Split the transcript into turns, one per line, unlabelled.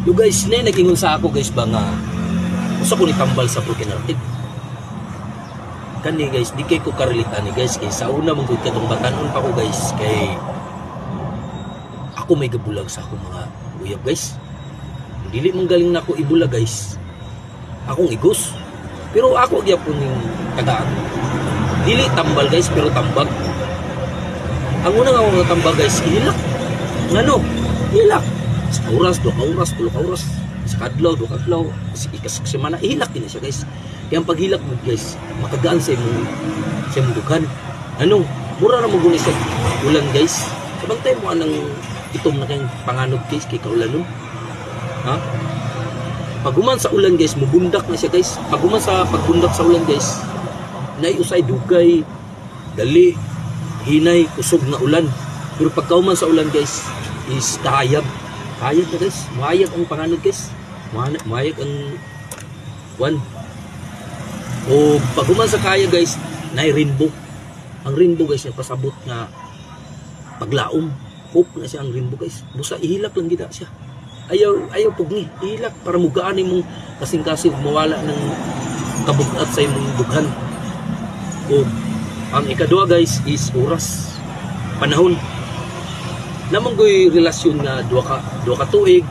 Yo guys, nagingon sa ako guys ba nga usa ko ni tambal sa broken hearted. Kani guys, di kay ko karelitan ni guys kay sa una mong gud katong batanon pa ko guys kay ako may gabulag sa akong mga uyab guys. Dili man galing na ako ibulag guys. Akong igos. Pero ako gyapon ning tagaan. Dili tambal guys pero tambag. Ang una nga akong tambag guys, ihilak. Ngano? Ihilak. Sa oras, 2 oras, 3 oras. Sa kadlaw, 2 kadlaw. Sa semana, ihilak din siya guys. Kaya ang paghilak mo guys, makagaan sa imong dughan. Ano? Mura na mo guni sa ulan guys. Sabantay mo anang itom na kayong panganod guys kay kaulan nun. Ha? Paguman sa ulan guys, mubundak na siya guys. Paguman sa pagbundak sa ulan guys, naiusay dugay, dali, hinay, kusog na ulan. Pero pagkauman sa ulan guys, is kahayag. Kahayag na guys. Mahayag ang panganod guys. Mahayag ang one. O paguman sa kaya guys, na rainbow. Ang rainbow guys, pasabot na paglaom. Hope na siya ang rainbow guys. Busa ihilak lang gida siya. Ayaw pugni. Ihilak para mugaan mong kasing-kasing mawala ng kabugat sa imong dughan. O ang ikadua guys is oras. Panahon. Namang ko'y relasyon nga 2 ka tuig